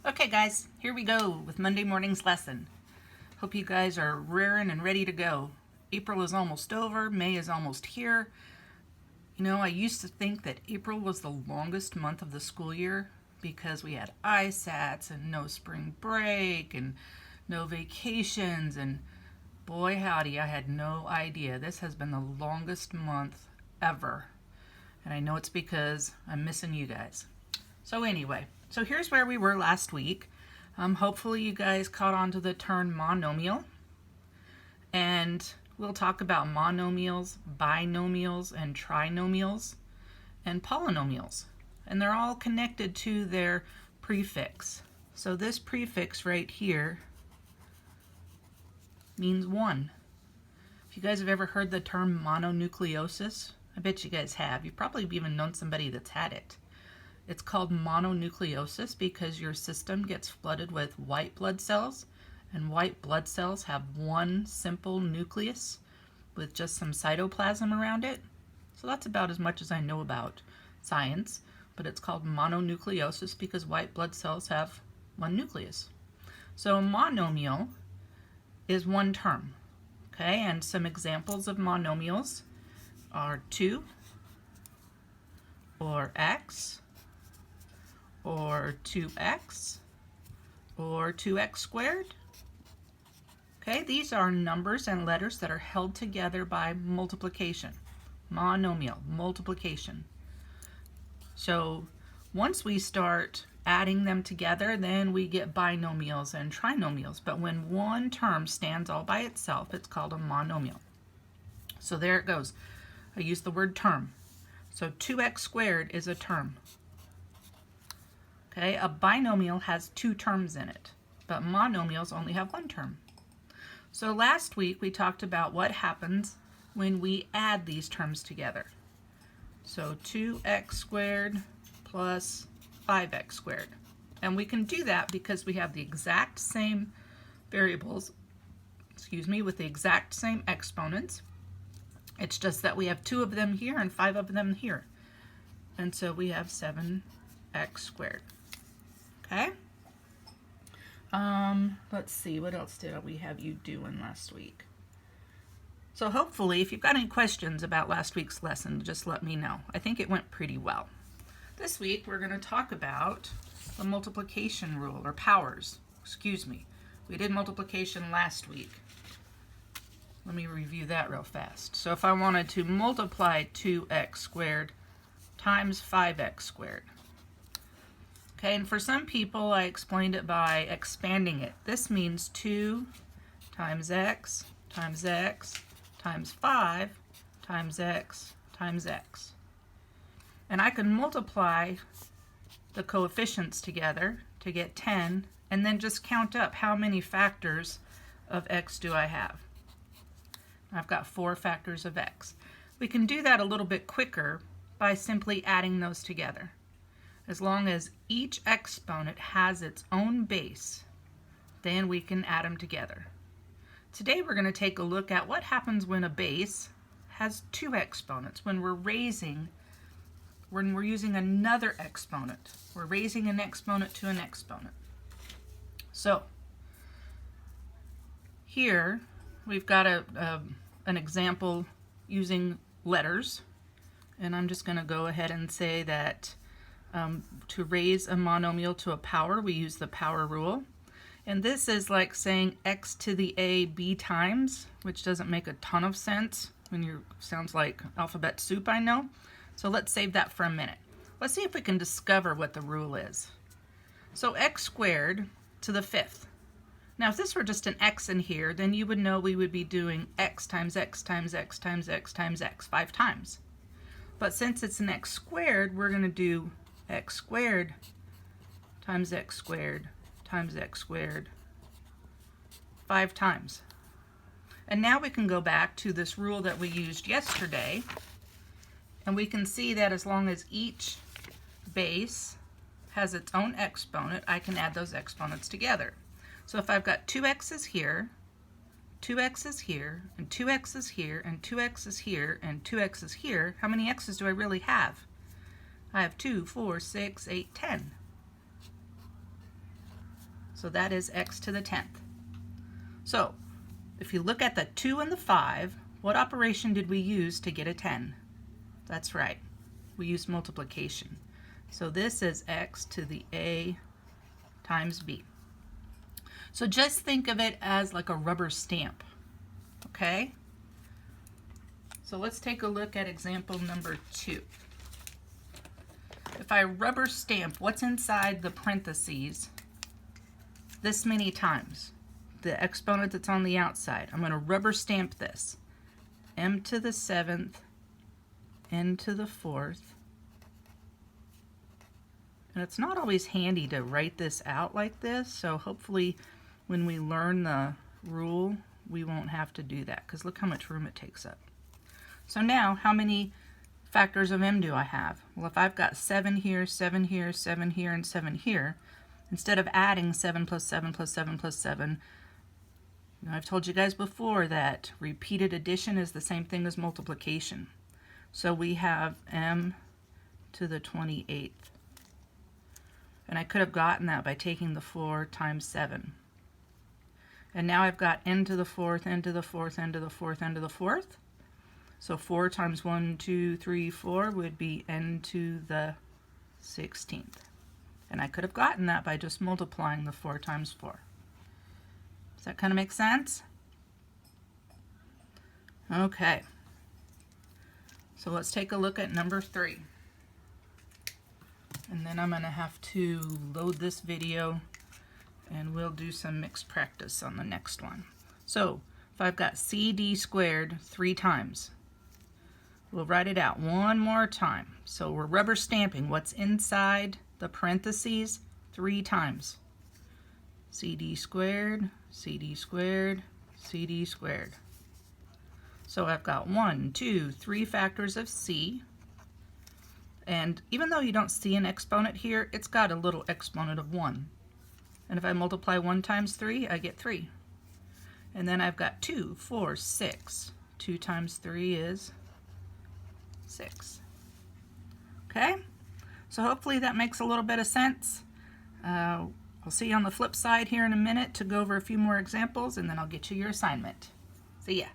Okay guys, here we go with Monday morning's lesson. Hope you guys are raring and ready to go. April is almost over, May is almost here. You know, I used to think that April was the longest month of the school year because we had ISATs and no spring break and no vacations, and boy howdy, I had no idea. This has been the longest month ever. And I know it's because I'm missing you guys. So anyway, so here's where we were last week. Hopefully you guys caught on to the term monomial. And we'll talk about monomials, binomials, and trinomials, and polynomials. And they're all connected to their prefix. So this prefix right here means one. If you guys have ever heard the term mononucleosis, I bet you guys have. You've probably even known somebody that's had it. It's called mononucleosis because your system gets flooded with white blood cells, and white blood cells have one simple nucleus with just some cytoplasm around it. So that's about as much as I know about science, but it's called mononucleosis because white blood cells have one nucleus. So monomial is one term, okay? And some examples of monomials are 2 or x, or 2x, or 2x squared. Okay, these are numbers and letters that are held together by multiplication. Monomial, multiplication. So once we start adding them together, then we get binomials and trinomials. But when one term stands all by itself, it's called a monomial. So there it goes. I use the word term. So 2x squared is a term. Okay, a binomial has 2 terms in it, but monomials only have 1 term. So last week we talked about what happens when we add these terms together. So 2x squared plus 5x squared. And we can do that because we have the exact same variables, with the exact same exponents. It's just that we have 2 of them here and 5 of them here. And so we have 7x squared. Okay? Let's see, what else did we have you doing last week? So hopefully, if you've got any questions about last week's lesson, just let me know. I think it went pretty well. This week, we're going to talk about the multiplication rule, or powers. We did multiplication last week. Let me review that real fast. So if I wanted to multiply 2x squared times 5x squared. Okay, and for some people I explained it by expanding it. This means 2 times x times x times 5 times x times x. And I can multiply the coefficients together to get 10 and then just count up how many factors of x do I have. I've got 4 factors of x. We can do that a little bit quicker by simply adding those together. As long as each exponent has its own base, then we can add them together. Today we're going to take a look at what happens when a base has 2 exponents, when we're using another exponent. We're raising an exponent to an exponent. So here we've got an example using letters, and I'm just going to go ahead and say that to raise a monomial to a power, we use the power rule. And this is like saying x to the a b times, which doesn't make a ton of sense when you sounds like alphabet soup, I know. So let's save that for a minute. Let's see if we can discover what the rule is. So x squared to the 5th. Now if this were just an x in here, then you would know we would be doing x times x times x times x times x 5 times. But since it's an x squared, we're going to do x squared times x squared times x squared 5 times. And now we can go back to this rule that we used yesterday, and we can see that as long as each base has its own exponent, I can add those exponents together. So if I've got 2x's here, 2x's here, and 2x's here, and 2x's here, and 2x's here, how many x's do I really have? I have 2, 4, 6, 8, 10. So that is x to the 10th. So if you look at the 2 and the 5, what operation did we use to get a 10? That's right, we used multiplication. So this is x to the a times b. So just think of it as like a rubber stamp, okay? So let's take a look at example number 2. If I rubber stamp what's inside the parentheses this many times, the exponent that's on the outside, I'm going to rubber stamp this. M to the 7th, N to the 4th. And it's not always handy to write this out like this, so hopefully when we learn the rule, we won't have to do that, because look how much room it takes up. So now, how many factors of m do I have? Well, if I've got 7 here, 7 here, 7 here, and 7 here, instead of adding 7 plus 7 plus 7 plus 7, I've told you guys before that repeated addition is the same thing as multiplication. So we have m to the 28th. And I could have gotten that by taking the 4 times 7. And now I've got n to the 4th, n to the 4th, n to the 4th, n to the 4th. So 4 times 1, 2, 3, 4 would be n to the 16th. And I could have gotten that by just multiplying the 4 times 4. Does that kind of make sense? Okay. So let's take a look at number 3. And then I'm going to have to load this video and we'll do some mixed practice on the next one. So if I've got CD squared 3 times, we'll write it out one more time. So we're rubber stamping what's inside the parentheses 3 times. CD squared, CD squared, CD squared. So I've got 1, 2, 3 factors of c. And even though you don't see an exponent here, it's got a little exponent of 1. And if I multiply 1 times 3, I get 3. And then I've got 2, 4, 6. 2 times 3 is 6. Okay? So hopefully that makes a little bit of sense. I'll see you on the flip side here in a minute to go over a few more examples, and then I'll get you your assignment. See ya.